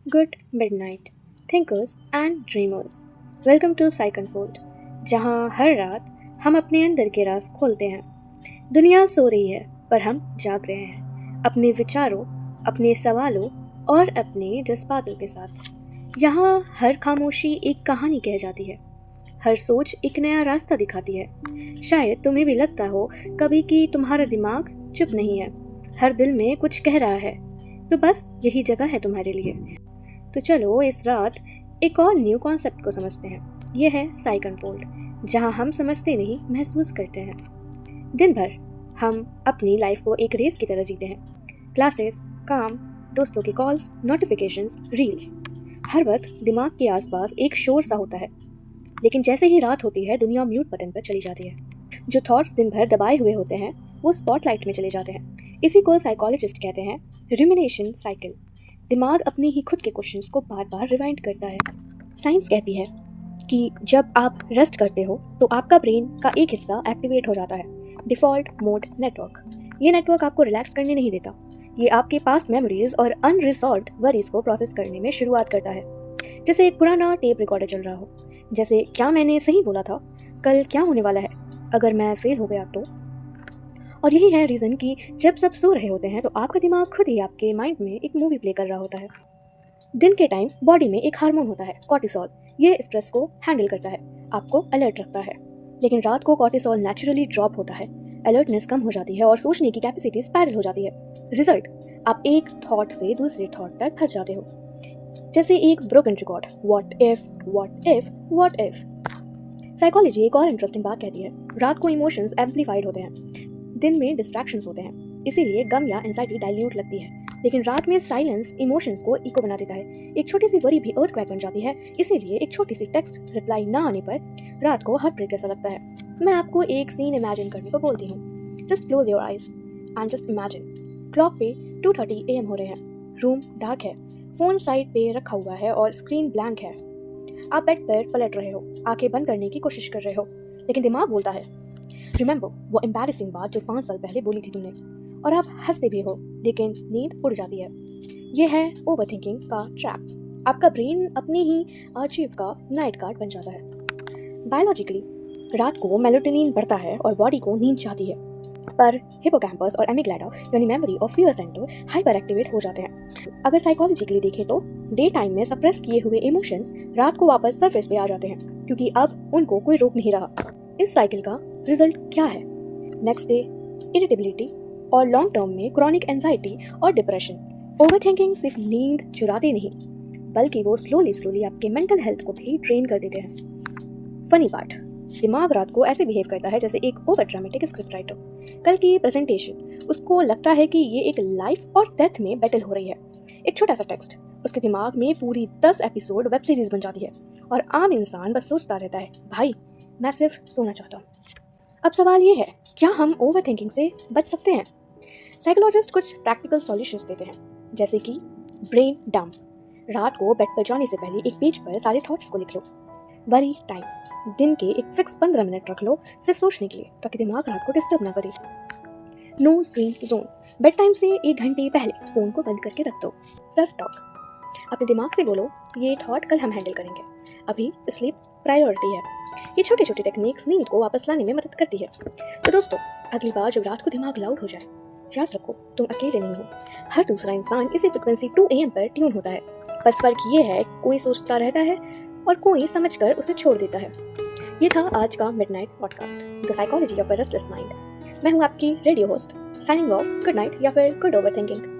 Good midnight, thinkers and dreamers. Welcome to Psych Unfold, जहाँ हर रात हम अपने अंदर के राज खोलते हैं। दुनिया सो रही है पर हम जाग रहे हैं अपने विचारों, अपने सवालों और अपने जज्बातों के साथ। यहाँ हर खामोशी एक कहानी कह जाती है, हर सोच एक नया रास्ता दिखाती है। शायद तुम्हें भी लगता हो कभी कि तुम्हारा दिमाग चुप नहीं है, हर दिल में कुछ कह रहा है, तो बस यही जगह है तुम्हारे लिए। तो चलो इस रात एक और न्यू कॉन्सेप्ट को समझते हैं। यह है साइक अनफोल्ड, जहां हम समझते नहीं महसूस करते हैं। दिन भर हम अपनी लाइफ को एक रेस की तरह जीते हैं। क्लासेस, काम, दोस्तों की कॉल्स, नोटिफिकेशंस, रील्स, हर वक्त दिमाग के आसपास एक शोर सा होता है। लेकिन जैसे ही रात होती है दुनिया म्यूट बटन पर चली जाती है। जो थॉट्स दिन भर दबाए हुए होते हैं वो स्पॉटलाइट में चले जाते हैं। इसी को साइकोलॉजिस्ट कहते हैं रूमिनेशन साइकिल। दिमाग अपने ही खुद के क्वेश्चंस को बार बार रिवाइंड करता है। साइंस कहती है कि जब आप रेस्ट करते हो तो आपका ब्रेन का एक हिस्सा एक्टिवेट हो जाता है, डिफ़ॉल्ट मोड नेटवर्क। ये नेटवर्क आपको रिलैक्स करने नहीं देता, ये आपके पास मेमोरीज और अनरिजॉल्व्ड वरीज को प्रोसेस करने में शुरुआत करता है। जैसे एक पुराना टेप रिकॉर्डर चल रहा हो, जैसे क्या मैंने सही बोला था, कल क्या होने वाला है, अगर मैं फेल हो गया तो। और यही है रीज़न कि जब सब सो रहे होते हैं तो आपका दिमाग खुद ही आपके माइंड में एक मूवी प्ले कर रहा होता है। दिन के टाइम बॉडी में एक हार्मोन होता है कॉर्टिसोल। ये स्ट्रेस को हैंडल करता है, आपको अलर्ट रखता है। लेकिन रात को कॉर्टिसोल नेचुरली ड्रॉप होता है, अलर्टनेस कम हो जाती है और सोचने की कैपेसिटी स्पाइरल हो जाती है। रिजल्ट, आप एक थॉट से दूसरे थॉट तक फंस जाते हो, जैसे एक broken record, what if what if what if. Psychology एक और इंटरेस्टिंग बात कहती है, रात को इमोशंस एम्पलीफाइड होते हैं, दिन में डिस्ट्रैक्शंस होते हैं, इसीलिए गम या एंजाइटी डाइल्यूट लगती है। लेकिन रात में साइलेंस इमोशंस को इको बना देता है। एक छोटी सी वरी भी अर्थक्वेक बन जाती है, इसीलिए एक छोटी सी टेक्स्ट रिप्लाई ना आने पर रात को हार्ट ब्रेक जैसा लगता है। मैं आपको एक सीन इमेजिन करने को बोलती हूँ। Just close your eyes and just imagine clock पे 2:30 AM हो रहे हैं, रूम डार्क है, फोन साइड पे रखा हुआ है और स्क्रीन ब्लैंक है। आप बेड पर पलट रहे हो, आंखें बंद करने की कोशिश कर रहे हो, लेकिन दिमाग बोलता है रिमेंबर वो एम्बैरेसिंग बात जो 5 साल पहले बोली थी तुमने। और आप हंसते भी हो, लेकिन नींद उड़ जाती है। यह है ओवरथिंकिंग का ट्रैप। आपका ब्रेन अपनी ही आर्चीव का नाइट गार्ड बन जाता है। बायोलॉजिकली रात को मेलाटोनिन बढ़ता है और बॉडी को नींद चाहती है, पर हिपोकैम्पस और एमिग्डाला यानी मेमोरी और फियर सेंटर हाइपर एक्टिवेट हो जाते हैं। अगर साइकोलॉजिकली देखें तो डे टाइम में सप्रेस किए हुए इमोशंस रात को वापस सरफेस पे आ जाते हैं, क्योंकि अब उनको कोई रोक नहीं रहा। इस साइकिल का रिजल्ट क्या है? नेक्स्ट डे इरिटेबिलिटी और लॉन्ग टर्म में क्रॉनिक एंजाइटी और डिप्रेशन। ओवरथिंकिंग सिर्फ नींद चुराते नहीं, बल्कि वो स्लोली आपके मेंटल हेल्थ को भी ड्रेन कर देते हैं। फनी पार्ट, दिमाग रात को ऐसे बिहेव करता है जैसे एक ओवर ड्रामेटिक स्क्रिप्ट राइटर। कल की प्रेजेंटेशन, उसको लगता है कि ये एक लाइफ और डेथ में बैटल हो रही है। एक छोटा सा टेक्स्ट, उसके दिमाग में पूरी 10 एपिसोड वेब सीरीज बन जाती है। और आम इंसान बस सोचता रहता है, भाई मैं सिर्फ सोना चाहता हूँ। अब सवाल ये है, क्या हम ओवर थिंकिंग से बच सकते हैं? साइकोलॉजिस्ट कुछ प्रैक्टिकल सॉल्यूशंस देते हैं, जैसे कि ब्रेन डंप। रात को बेड पर जाने से पहले एक पेज पर सारे थॉट्स को लिख लो। वरी टाइम, दिन के एक फिक्स 15 मिनट रख लो सिर्फ सोचने के लिए, ताकि दिमाग रात को डिस्टर्ब ना करे। No screen zone, bed time से 1 घंटे पहले फ़ोन को बंद करके रख दो। सेल्फ टॉक, अपने दिमाग से बोलो ये थॉट कल हम हैंडल करेंगे, अभी स्लीप प्रायोरिटी है। ये छोटी छोटी टेक्निक्स नींद को वापस लाने में मदद करती है। तो दोस्तों, अगली बार जब रात को दिमाग लाउड हो जाए, याद रखो तुम अकेले नहीं हो। हर दूसरा इंसान इसी फ्रिक्वेंसी 2 AM पर ट्यून होता है। बस फर्क ये है, कोई सोचता रहता है और कोई समझकर उसे छोड़ देता है। ये था आज का midnight podcast, the psychology of a restless mind. मैं हूँ आपकी radio host, signing off. Good night या फिर गुड ओवर थिंकिंग।